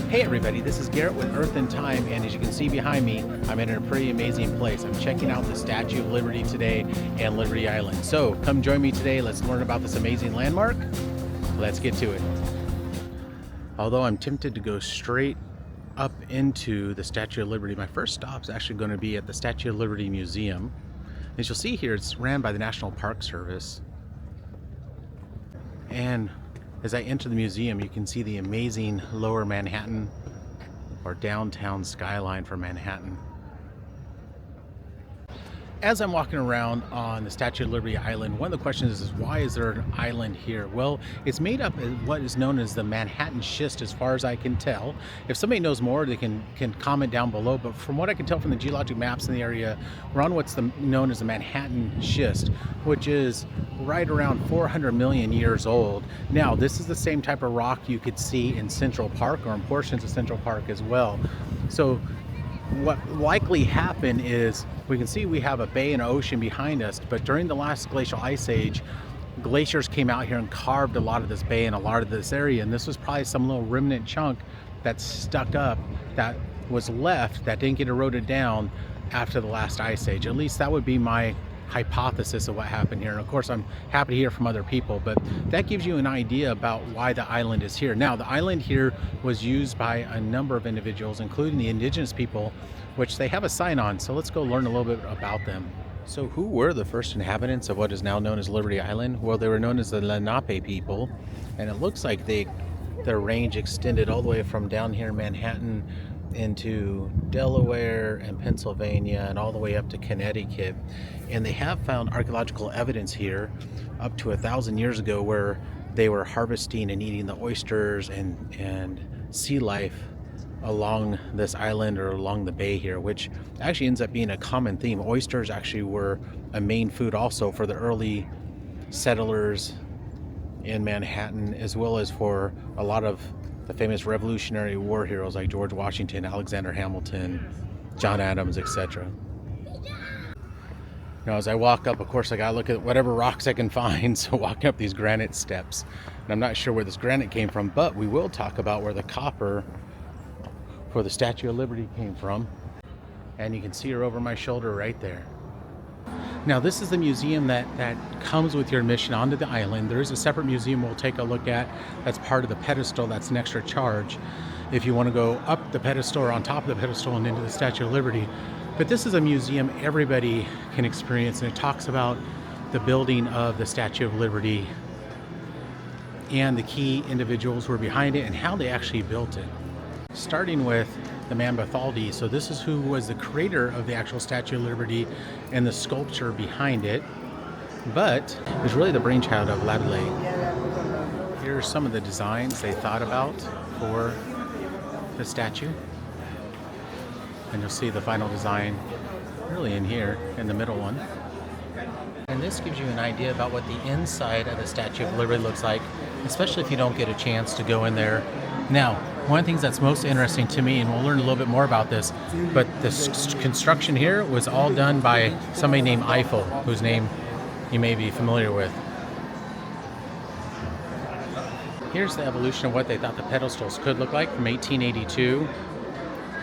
Hey everybody, this is Garrett with Earth and Time, and as you can see behind me, I'm in a pretty amazing place. I'm checking out the Statue of Liberty today and Liberty Island. So come join me today, let's learn about this amazing landmark. Let's get to it. Although I'm tempted to go straight up into the Statue of Liberty, my first stop is actually going to be at the Statue of Liberty Museum. As you'll see here, it's ran by the National Park Service. And as I enter the museum, you can see the amazing lower Manhattan or downtown skyline for Manhattan. As I'm walking around on the Statue of Liberty Island, one of the questions is why is there an island here? Well, it's made up of what is known as the Manhattan Schist, as far as I can tell. If somebody knows more, they can comment down below. But from what I can tell from the geologic maps in the area, we're on what's known as the Manhattan Schist, which is right around 400 million years old. Now, this is the same type of rock you could see in Central Park or in portions of Central Park as well. So what likely happened is, we can see we have a bay and an ocean behind us, but during the last glacial ice age, glaciers came out here and carved a lot of this bay and a lot of this area, and this was probably some little remnant chunk that stuck up, that was left, that didn't get eroded down after the last ice age. At least that would be my hypothesis of what happened here. And of course, I'm happy to hear from other people, but that gives you an idea about why the island is here. Now, the island here was used by a number of individuals, including the indigenous people, which they have a sign on. So let's go learn a little bit about them. So who were the first inhabitants of what is now known as Liberty Island? Well, they were known as the Lenape people, and it looks like their range extended all the way from down here in Manhattan into Delaware and Pennsylvania and all the way up to Connecticut. And they have found archaeological evidence here up to 1,000 years ago where they were harvesting and eating the oysters and sea life along this island or along the bay here, which actually ends up being a common theme. Oysters actually were a main food also for the early settlers in Manhattan, as well as for a lot of the famous Revolutionary War heroes like George Washington, Alexander Hamilton, John Adams, etc. Now, as I walk up, of course, I gotta look at whatever rocks I can find. So walking up these granite steps, and I'm not sure where this granite came from, but we will talk about where the copper for the Statue of Liberty came from. And you can see her over my shoulder right there. Now, this is the museum that comes with your admission onto the island. There is a separate museum we'll take a look at that's part of the pedestal. That's an extra charge if you want to go up the pedestal or on top of the pedestal and into the Statue of Liberty. But this is a museum everybody can experience, and it talks about the building of the Statue of Liberty and the key individuals who were behind it and how they actually built it. Starting with the man Bartholdi. So this is who was the creator of the actual Statue of Liberty and the sculpture behind it, but it was really the brainchild of Laboulaye. Here are some of the designs they thought about for the statue, and you'll see the final design really in here in the middle one. And this gives you an idea about what the inside of the Statue of Liberty looks like, especially if you don't get a chance to go in there. Now, one of the things that's most interesting to me, and we'll learn a little bit more about this, but this construction here was all done by somebody named Eiffel, whose name you may be familiar with. Here's the evolution of what they thought the pedestals could look like from 1882,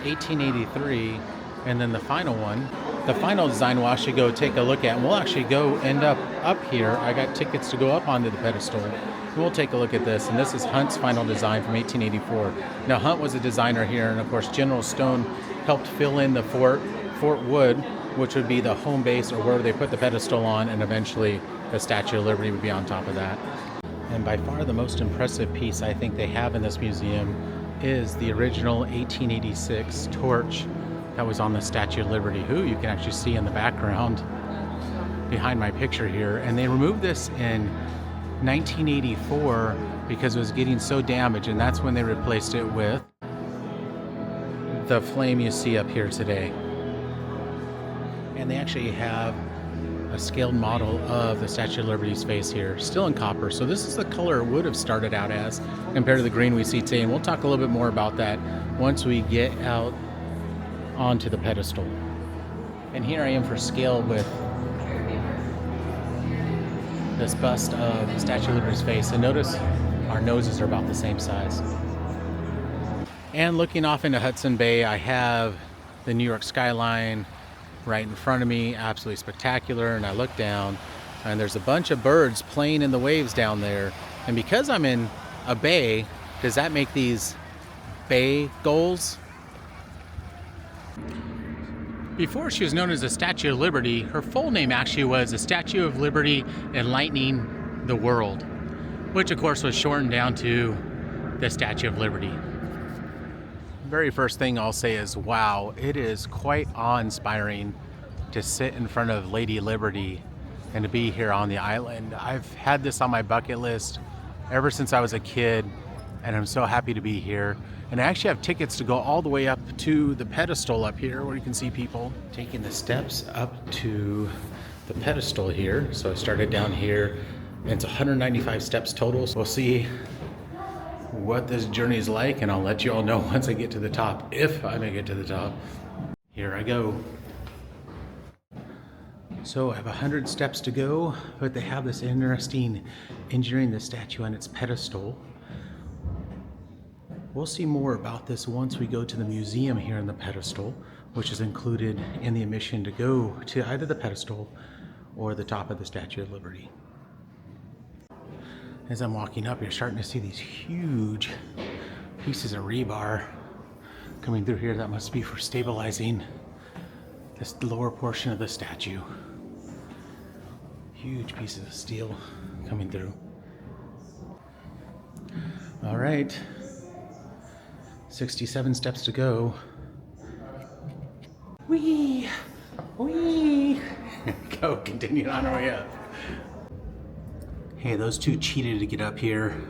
1883, and then the final one. The final design we'll actually go take a look at, and we'll actually go end up here. I got tickets to go up onto the pedestal. We'll take a look at this, and this is Hunt's final design from 1884. Now, Hunt was a designer here, and of course General Stone helped fill in the Fort Wood, which would be the home base or where they put the pedestal on, and eventually the Statue of Liberty would be on top of that. And by far the most impressive piece I think they have in this museum is the original 1886 torch that was on the Statue of Liberty, who you can actually see in the background behind my picture here. And they removed this in 1984 because it was getting so damaged, and that's when they replaced it with the flame you see up here today. And they actually have a scaled model of the Statue of Liberty's face here, still in copper. So this is the color it would have started out as compared to the green we see today, and we'll talk a little bit more about that once we get out onto the pedestal. And here I am for scale with this bust of the Statue of Liberty's face, and notice our noses are about the same size. And looking off into Hudson Bay, I have the New York skyline right in front of me, absolutely spectacular. And I look down and there's a bunch of birds playing in the waves down there. And because I'm in a bay, does that make these bay gulls? Before she was known as the Statue of Liberty, her full name actually was the Statue of Liberty Enlightening the World, which of course was shortened down to the Statue of Liberty. Very first thing I'll say is, wow, it is quite awe-inspiring to sit in front of Lady Liberty and to be here on the island. I've had this on my bucket list ever since I was a kid, and I'm so happy to be here. And I actually have tickets to go all the way up to the pedestal up here where you can see people taking the steps up to the pedestal here. So I started down here, and it's 195 steps total. So we'll see what this journey is like, and I'll let you all know once I get to the top, if I make it to the top. Here I go. So I have 100 steps to go, but they have this interesting engineering the statue on its pedestal. We'll see more about this once we go to the museum here in the pedestal, which is included in the admission to go to either the pedestal or the top of the Statue of Liberty. As I'm walking up, you're starting to see these huge pieces of rebar coming through here. That must be for stabilizing this lower portion of the statue. Huge pieces of steel coming through. All right. 67 steps to go. Whee! Whee! Go, continue on our way up. Hey, those two cheated to get up here.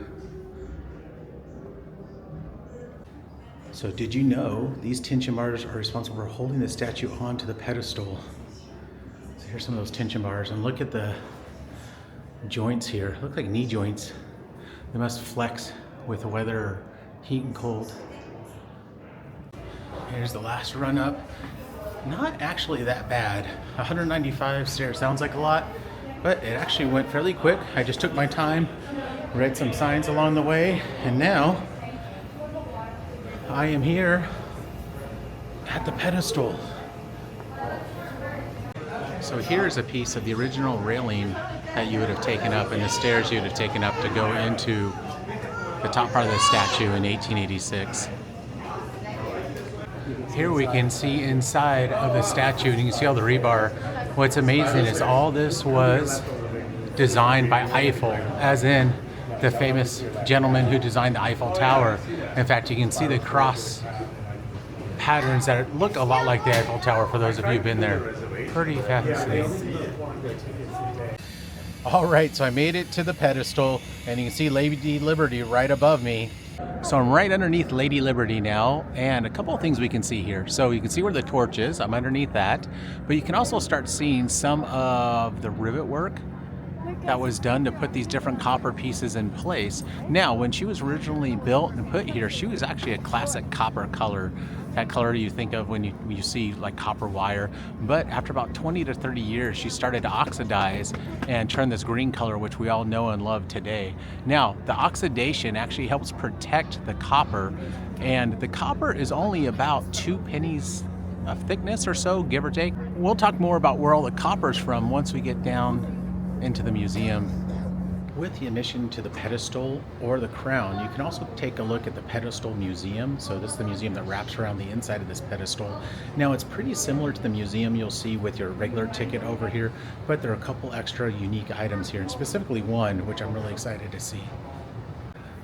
So did you know these tension bars are responsible for holding the statue onto the pedestal? So here's some of those tension bars, and look at the joints here. Look like knee joints. They must flex with the weather, heat and cold. Here's the last run up. Not actually that bad. 195 stairs sounds like a lot, but it actually went fairly quick. I just took my time, read some signs along the way, and now I am here at the pedestal. So here's a piece of the original railing that you would have taken up and the stairs you would have taken up to go into the top part of the statue in 1886. Here we can see inside of the statue, and you can see all the rebar. What's amazing is all this was designed by Eiffel, as in the famous gentleman who designed the Eiffel Tower. In fact, you can see the cross patterns that look a lot like the Eiffel Tower for those of you who've been there. Pretty fascinating. All right, so I made it to the pedestal, and you can see Lady Liberty right above me. So I'm right underneath Lady Liberty now, and a couple of things we can see here. So you can see where the torch is. I'm underneath that, but you can also start seeing some of the rivet work that was done to put these different copper pieces in place. Now, when she was originally built and put here, she was actually a classic copper color. That color you think of when you see like copper wire. But after about 20 to 30 years, she started to oxidize and turn this green color, which we all know and love today. Now, the oxidation actually helps protect the copper, and the copper is only about 2 pennies of thickness or so, give or take. We'll talk more about where all the copper's from once we get down into the museum. With the admission to the pedestal or the crown, you can also take a look at the pedestal museum. So this is the museum that wraps around the inside of this pedestal. Now it's pretty similar to the museum you'll see with your regular ticket over here, but there are a couple extra unique items here, and specifically one which I'm really excited to see.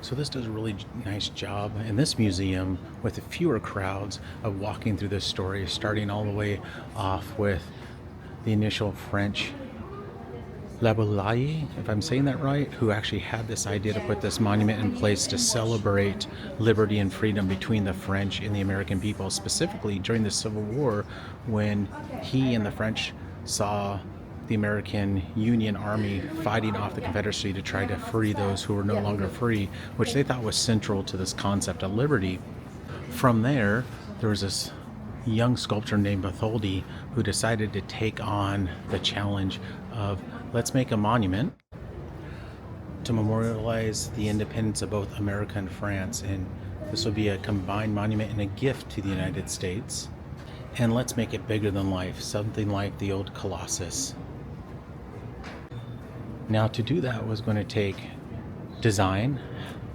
So this does a really nice job in this museum with the fewer crowds of walking through this story, starting all the way off with the initial French Laboulaye, if I'm saying that right, who actually had this idea to put this monument in place to celebrate liberty and freedom between the French and the American people, specifically during the Civil War, when he and the French saw the American Union Army fighting off the Confederacy to try to free those who were no longer free, which they thought was central to this concept of liberty. From there was this young sculptor named Bartholdi who decided to take on the challenge of, let's make a monument to memorialize the independence of both America and France. And This will be a combined monument and a gift to the United States. And let's make it bigger than life, something like the old Colossus. Now, to do that was going to take design.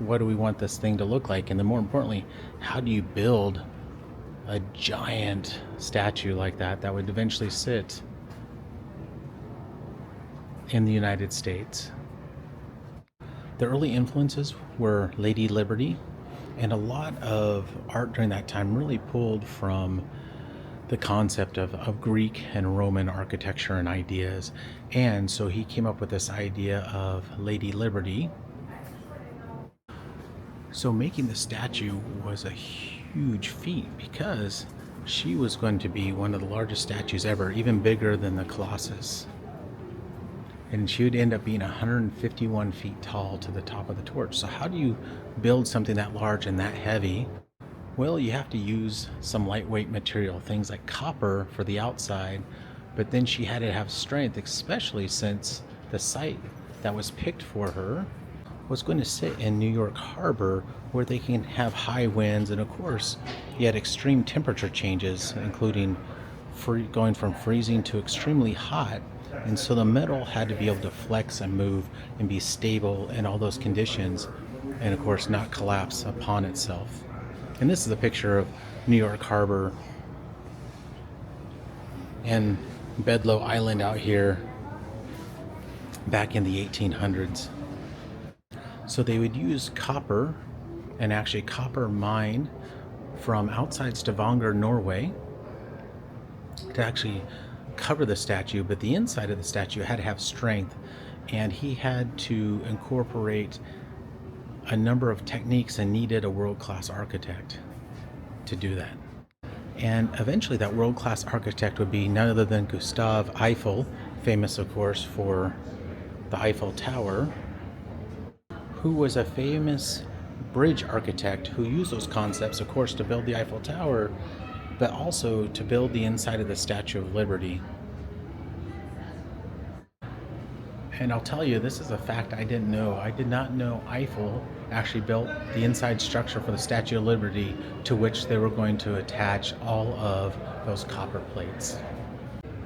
What do we want this thing to look like? And then more importantly, how do you build a giant statue like that would eventually sit in the United States? The early influences were Lady Liberty, and a lot of art during that time really pulled from the concept of Greek and Roman architecture and ideas. And so he came up with this idea of Lady Liberty. So making the statue was a huge feat because she was going to be one of the largest statues ever, even bigger than the Colossus. And she would end up being 151 feet tall to the top of the torch. So how do you build something that large and that heavy? Well, you have to use some lightweight material, things like copper for the outside, but then she had to have strength, especially since the site that was picked for her was going to sit in New York Harbor, where they can have high winds, and of course you had extreme temperature changes, including going from freezing to extremely hot. And so the metal had to be able to flex and move and be stable in all those conditions, and of course not collapse upon itself. And this is a picture of New York Harbor and Bedloe Island out here back in the 1800s. So they would use copper, and actually copper mined from outside Stavanger, Norway, to actually cover the statue, but the inside of the statue had to have strength, and he had to incorporate a number of techniques and needed a world-class architect to do that. And eventually that world-class architect would be none other than Gustav Eiffel, famous of course for the Eiffel Tower, who was a famous bridge architect who used those concepts, of course, to build the Eiffel Tower, but also to build the inside of the Statue of Liberty. And I'll tell you, this is a fact I didn't know. I did not know Eiffel actually built the inside structure for the Statue of Liberty, to which they were going to attach all of those copper plates.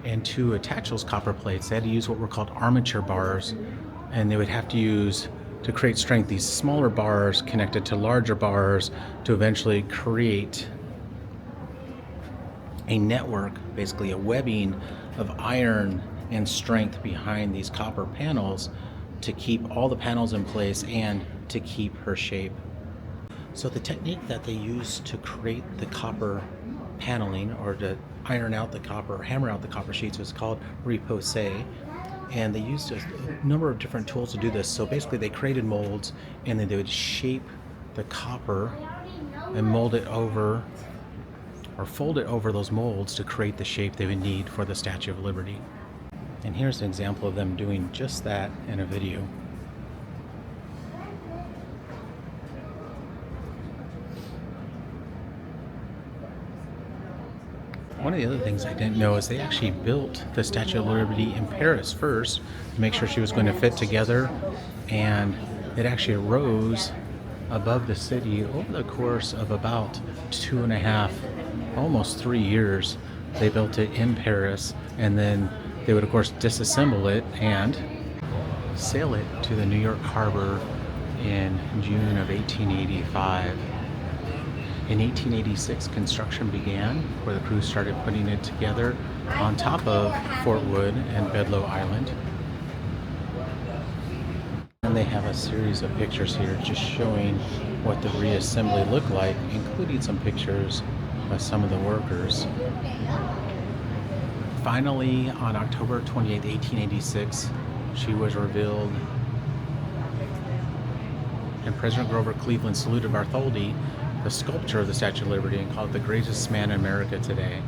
And to attach those copper plates, they had to use what were called armature bars, and they would have to use, to create strength, these smaller bars connected to larger bars to eventually create a network, basically a webbing of iron and strength behind these copper panels to keep all the panels in place and to keep her shape. So the technique that they used to create the copper paneling, or to iron out the copper, or hammer out the copper sheets, was called repoussé. And they used a number of different tools to do this. So basically they created molds, and then they would shape the copper and mold it over, or fold it over those molds to create the shape they would need for the Statue of Liberty. And here's an example of them doing just that in a video. One of the other things I didn't know is they actually built the Statue of Liberty in Paris first to make sure she was going to fit together, and it actually rose above the city over the course of about 2.5, almost 3 years. They built it in Paris, and then they would of course disassemble it and sail it to the New York Harbor in June of 1885. In 1886, construction began, where the crew started putting it together on top of Fort Wood and Bedloe Island. And they have a series of pictures here just showing what the reassembly looked like, including some pictures of some of the workers. Finally, on October 28, 1886, she was revealed, and President Grover Cleveland saluted Bartholdi, the sculptor of the Statue of Liberty, and called it the greatest man in America today.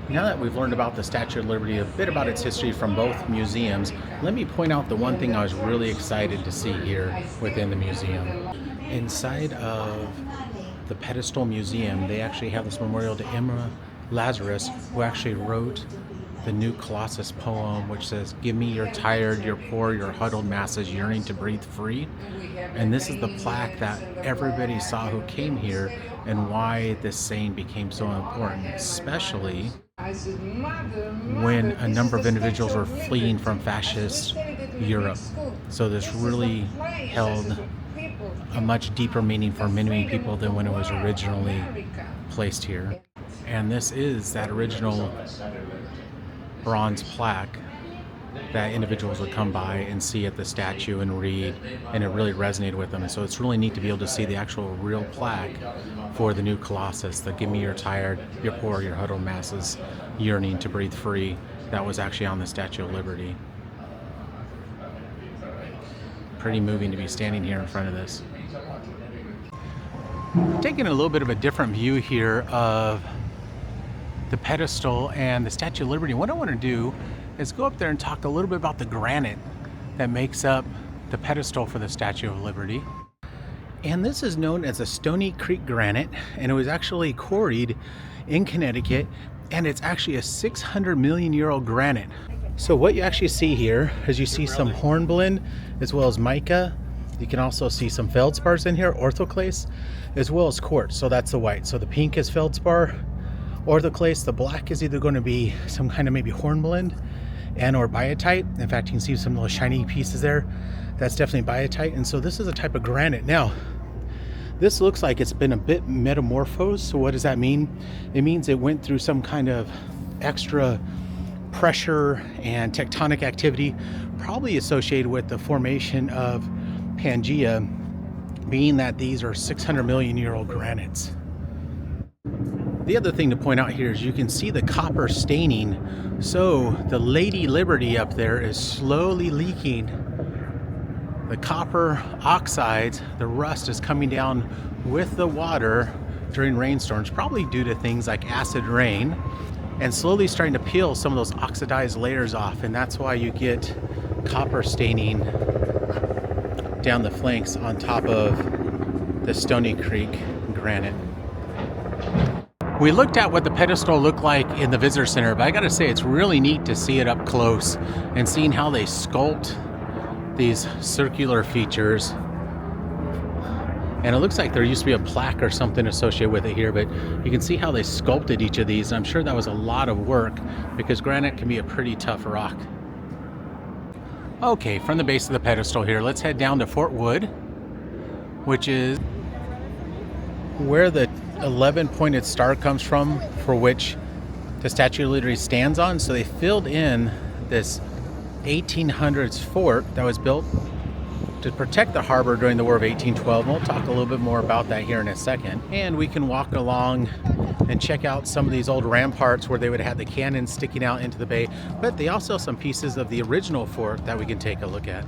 Now that we've learned about the Statue of Liberty, a bit about its history from both museums, let me point out the one thing I was really excited to see here within the museum. Inside of the Pedestal Museum, they actually have this memorial to Emma Lazarus, who actually wrote the new Colossus poem, which says, "Give me your tired, your poor, your huddled masses yearning to breathe free." And this is the plaque that everybody saw who came here, and why this saying became so important, especially when a number of individuals were fleeing from fascist Europe. So this really held a much deeper meaning for many people than when it was originally placed here. And this is that original bronze plaque that individuals would come by and see at the statue and read, and it really resonated with them. And so it's really neat to be able to see the actual real plaque for the new Colossus, the "Give me your tired, your poor, your huddled masses yearning to breathe free," that was actually on the Statue of Liberty. Pretty moving to be standing here in front of this. Taking a little bit of a different view here of the pedestal and the Statue of Liberty. What I want to do is go up there and talk a little bit about the granite that makes up the pedestal for the Statue of Liberty. And this is known as a Stony Creek granite, and it was actually quarried in Connecticut, and it's actually a 600 million year old granite. So what you actually see here is you see some hornblende as well as mica. You can also see some feldspars in here, orthoclase, as well as quartz. So that's the white. So the pink is feldspar, orthoclase. The black is either going to be some kind of maybe hornblende and or biotite. In fact, you can see some little shiny pieces there. That's definitely biotite. And so this is a type of granite. Now, this looks like it's been a bit metamorphosed. So what does that mean? It means it went through some kind of extra pressure and tectonic activity, probably associated with the formation of Pangea, being that these are 600 million year old granites. The other thing to point out here is you can see the copper staining. So the Lady Liberty up there is slowly leaking. The copper oxides, the rust is coming down with the water during rainstorms, probably due to things like acid rain, and slowly starting to peel some of those oxidized layers off. And that's why you get copper staining down the flanks on top of the Stony Creek granite. We looked at what the pedestal looked like in the visitor center, but I gotta say it's really neat to see it up close and seeing how they sculpt these circular features. And it looks like there used to be a plaque or something associated with it here, but you can see how they sculpted each of these. I'm sure that was a lot of work because granite can be a pretty tough rock. Okay, from the base of the pedestal here, let's head down to Fort Wood, which is where the 11-pointed star comes from, for which the Statue of Liberty stands on. So they filled in this 1800s fort that was built to protect the harbor during the War of 1812. We'll talk a little bit more about that here in a second. And we can walk along and check out some of these old ramparts where they would have the cannons sticking out into the bay, but they also have some pieces of the original fort that we can take a look at.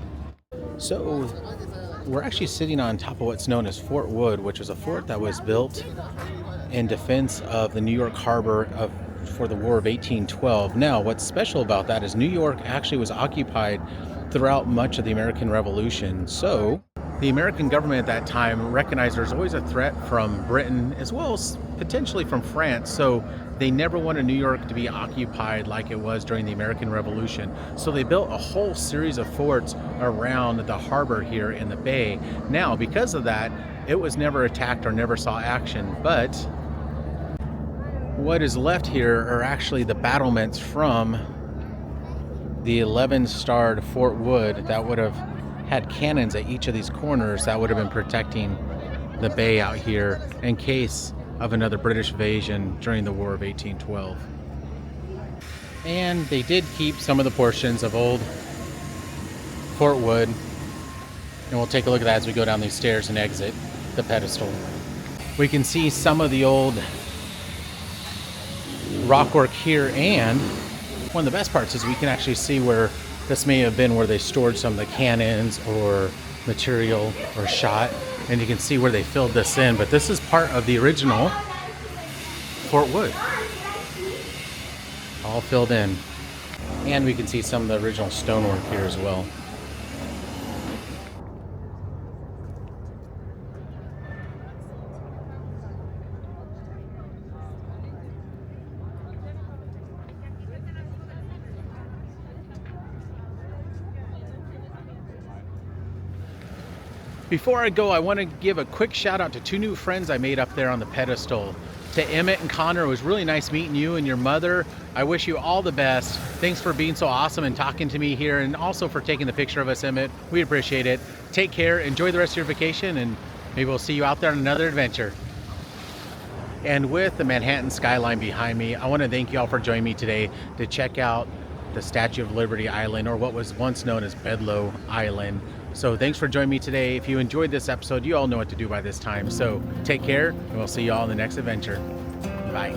So we're actually sitting on top of what's known as Fort Wood, which is a fort that was built in defense of the New York harbor for the War of 1812. Now, what's special about that is New York actually was occupied throughout much of the American Revolution. So the American government at that time recognized there's always a threat from Britain as well as potentially from France. So they never wanted New York to be occupied like it was during the American Revolution. So they built a whole series of forts around the harbor here in the bay. Now, because of that, it was never attacked or never saw action. But what is left here are actually the battlements from the 11-starred Fort Wood that would have had cannons at each of these corners that would have been protecting the bay out here in case of another British invasion during the War of 1812. And they did keep some of the portions of old Fort Wood, and we'll take a look at that as we go down these stairs and exit the pedestal. We can see some of the old rockwork here, and one of the best parts is we can actually see where this may have been where they stored some of the cannons or material or shot, and you can see where they filled this in. But this is part of the original Fort Wood, all filled in. And we can see some of the original stonework here as well. Before I go, I want to give a quick shout out to two new friends I made up there on the pedestal. To Emmett and Connor, it was really nice meeting you and your mother. I wish you all the best. Thanks for being so awesome and talking to me here, and also for taking the picture of us, Emmett. We appreciate it. Take care, enjoy the rest of your vacation, and maybe we'll see you out there on another adventure. And with the Manhattan skyline behind me, I want to thank you all for joining me today to check out the Statue of Liberty Island, or what was once known as Bedloe Island. So thanks for joining me today. If you enjoyed this episode, you all know what to do by this time. So take care, and we'll see you all in the next adventure. Bye.